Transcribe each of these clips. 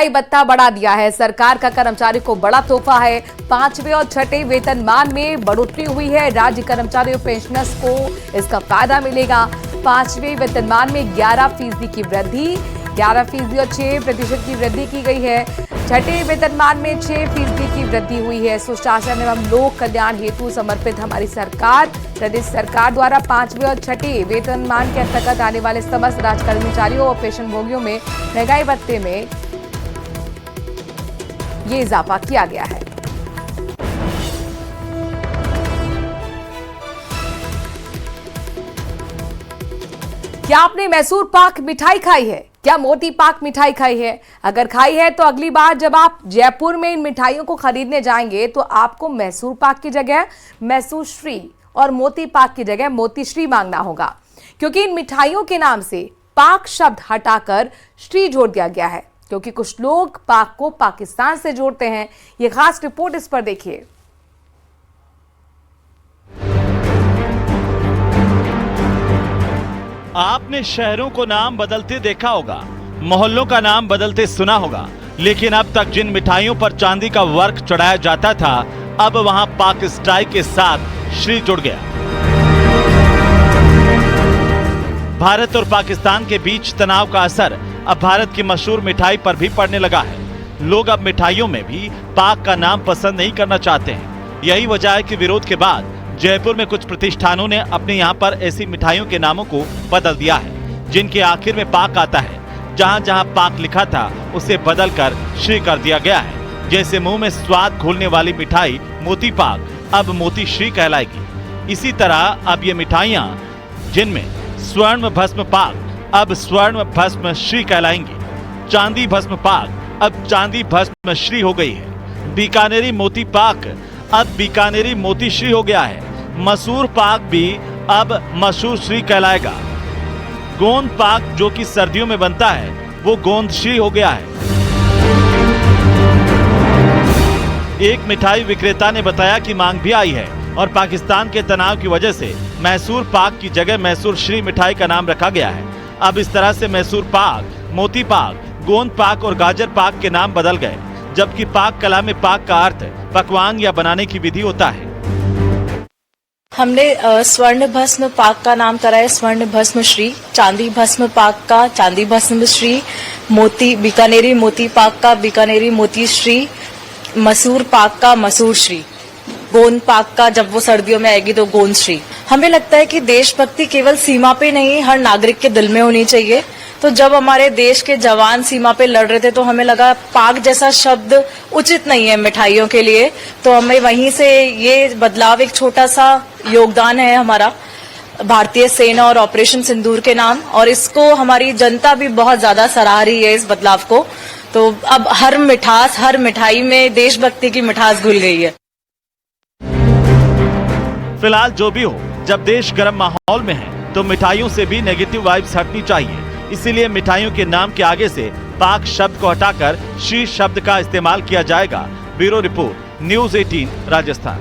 महंगाई भत्ता बढ़ा दिया है। सरकार का कर्मचारी को बड़ा तोहफा है। 5वें और 6ठे वेतनमान में बढ़ोतरी हुई है। राज्य कर्मचारियों पेंशनर्स को इसका फायदा मिलेगा। 5वें वेतनमान में 11% की वृद्धि, 11% और 6% की वृद्धि की गई है। 6ठे वेतनमान में 6% की वृद्धि हुई है। सुशासन एवं लोक कल्याण हेतु समर्पित हमारी सरकार, प्रदेश सरकार द्वारा 5वें और 6ठे वेतनमान के अंतर्गत आने वाले समस्त राज्य कर्मचारियों और पेंशनभोगियों में महंगाई भत्ते में ये इजाफा किया गया है। क्या आपने मैसूर पाक मिठाई खाई है? क्या मोती पाक मिठाई खाई है? अगर खाई है तो अगली बार जब आप जयपुर में इन मिठाइयों को खरीदने जाएंगे तो आपको मैसूर पाक की जगह मैसूर श्री और मोती पाक की जगह मोती श्री मांगना होगा, क्योंकि इन मिठाइयों के नाम से पाक शब्द हटाकर श्री जोड़ दिया गया है, क्योंकि कुछ लोग पाक को पाकिस्तान से जोड़ते हैं। ये खास रिपोर्ट इस पर देखिए। आपने शहरों को नाम बदलते देखा होगा, मोहल्लों का नाम बदलते सुना होगा, लेकिन अब तक जिन मिठाइयों पर चांदी का वर्क चढ़ाया जाता था, अब वहां पाक स्टाइल के साथ श्री जुड़ गया। भारत और पाकिस्तान के बीच तनाव का असर अब भारत की मशहूर मिठाई पर भी पड़ने लगा है। लोग अब मिठाइयों में भी पाक का नाम पसंद नहीं करना चाहते हैं। यही वजह है कि विरोध के बाद जयपुर में कुछ प्रतिष्ठानों ने अपने यहाँ पर ऐसी मिठाइयों के नामों को बदल दिया है, जिनके आखिर में पाक आता है। जहाँ जहाँ पाक लिखा था उसे बदलकर श्री कर दिया गया है। जैसे मुंह में स्वाद घोलने वाली मिठाई मोती पाक अब मोती श्री कहलाएगी। इसी तरह अब ये मिठाइयाँ जिनमें स्वर्ण भस्म पाक अब स्वर्ण भस्म श्री कहलाएंगी। चांदी भस्म पाक अब चांदी भस्म श्री हो गई है। बीकानेरी मोती पाक अब बीकानेरी मोती श्री हो गया है। मसूर पाक भी अब मसूर श्री कहलाएगा। गोंद पाक जो कि सर्दियों में बनता है वो गोंद श्री हो गया है। एक मिठाई विक्रेता ने बताया कि मांग भी आई है और पाकिस्तान के तनाव की वजह से मैसूर पाक की जगह मैसूर श्री मिठाई का नाम रखा गया है। अब इस तरह से मैसूर पाक, मोती पाक, गोंद पाक और गाजर पाक के नाम बदल गए, जबकि पाक कला में पाक का अर्थ पकवान या बनाने की विधि होता है। हमने स्वर्ण भस्म पाक का नाम करा है स्वर्ण भस्म श्री, चांदी भस्म पाक का चांदी भस्म श्री, मोती बीकानेरी मोती पाक का बीकानेरी मोती श्री, मसूर पाक का मसूर श्री, गोंद पाक का जब वो सर्दियों में आएगी तो गोंद श्री। हमें लगता है कि देशभक्ति केवल सीमा पे नहीं हर नागरिक के दिल में होनी चाहिए। तो जब हमारे देश के जवान सीमा पे लड़ रहे थे तो हमें लगा पाक जैसा शब्द उचित नहीं है मिठाइयों के लिए, तो हमें वहीं से ये बदलाव, एक छोटा सा योगदान है हमारा भारतीय सेना और ऑपरेशन सिंदूर के नाम, और इसको हमारी जनता भी बहुत ज्यादा सराह रही है इस बदलाव को। तो अब हर मिठास, हर मिठाई में देशभक्ति की मिठास घुल गई है। फिलहाल जो भी हो, जब देश गर्म माहौल में है तो मिठाइयों से भी नेगेटिव वाइब्स हटनी चाहिए। इसीलिए मिठाइयों के नाम के आगे से पाक शब्द को हटाकर श्री शब्द का इस्तेमाल किया जाएगा। Bureau report, news 18 Rajasthan.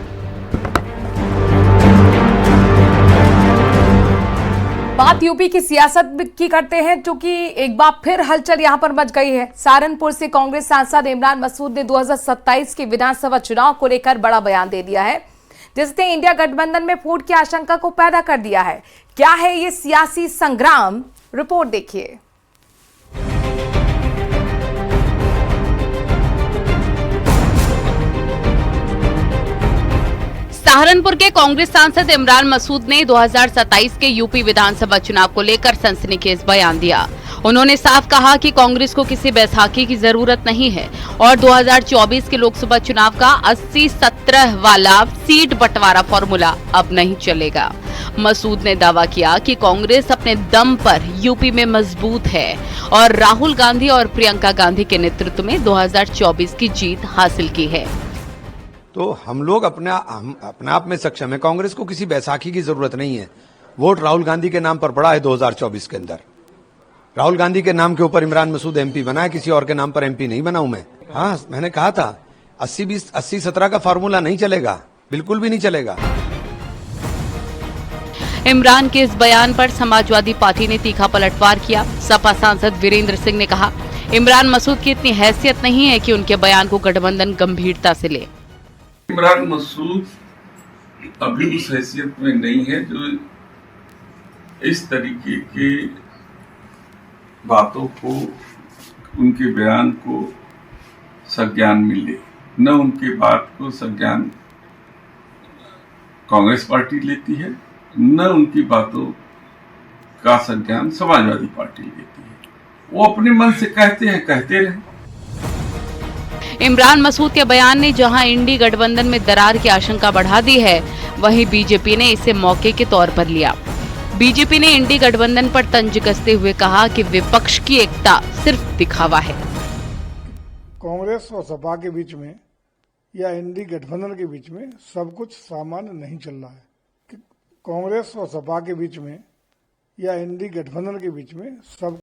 बात यूपी की सियासत की करते हैं, क्योंकि एक बार फिर हलचल यहां पर मच गई है। सहारनपुर से कांग्रेस सांसद इमरान मसूद ने 2027 के विधानसभा चुनाव को लेकर बड़ा बयान दे दिया है, जिसने इंडिया गठबंधन में फूट की आशंका को पैदा कर दिया है। क्या है ये सियासी संग्राम? रिपोर्ट देखिए। सहारनपुर के कांग्रेस सांसद इमरान मसूद ने 2027 के यूपी विधानसभा चुनाव को लेकर सनसनीखेज बयान दिया। उन्होंने साफ कहा कि कांग्रेस को किसी बैसाखी की जरूरत नहीं है और 2024 के लोकसभा चुनाव का 80-17 वाला सीट बंटवारा फॉर्मूला अब नहीं चलेगा। मसूद ने दावा किया कि कांग्रेस अपने दम पर यूपी में मजबूत है और राहुल गांधी और प्रियंका गांधी के नेतृत्व में 2024 की जीत हासिल की है। तो हम लोग अपने आप में सक्षम है। कांग्रेस को किसी बैसाखी की जरूरत नहीं है। वोट राहुल गांधी के नाम पर पड़ा है 2024 के अंदर। राहुल गांधी के नाम के ऊपर इमरान मसूद एमपी बना है, किसी और के नाम पर एमपी नहीं बना हूं मैं। हाँ, मैंने कहा था 80-20, 80-17 का फार्मूला नहीं चलेगा, बिल्कुल भी नहीं चलेगा। इमरान के इस बयान पर समाजवादी पार्टी ने तीखा पलटवार किया। सपा सांसद वीरेंद्र सिंह ने कहा, इमरान मसूद की इतनी हैसियत नहीं है कि उनके बयान को गठबंधन गंभीरता से ले। इमरान मसूद अभी उस हैसियत में नहीं है जो इस तरीके के बातों को, उनके बयान को संज्ञान मिले। न उनके बात को संज्ञान कांग्रेस पार्टी लेती है, न उनकी बातों का संज्ञान समाजवादी पार्टी लेती है। वो अपने मन से कहते हैं, कहते रहे। इमरान मसूद के बयान ने जहां इंडी गठबंधन में दरार की आशंका बढ़ा दी है, वहीं बीजेपी ने इसे मौके के तौर पर लिया। बीजेपी ने इंडी गठबंधन पर तंज कसते हुए कहा कि विपक्ष की एकता सिर्फ दिखावा है। कांग्रेस और सपा के बीच में या इंडी गठबंधन के बीच में सब कुछ सामान्य नहीं चल रहा है। कांग्रेस और सपा के बीच में या इंडी गठबंधन के बीच में सब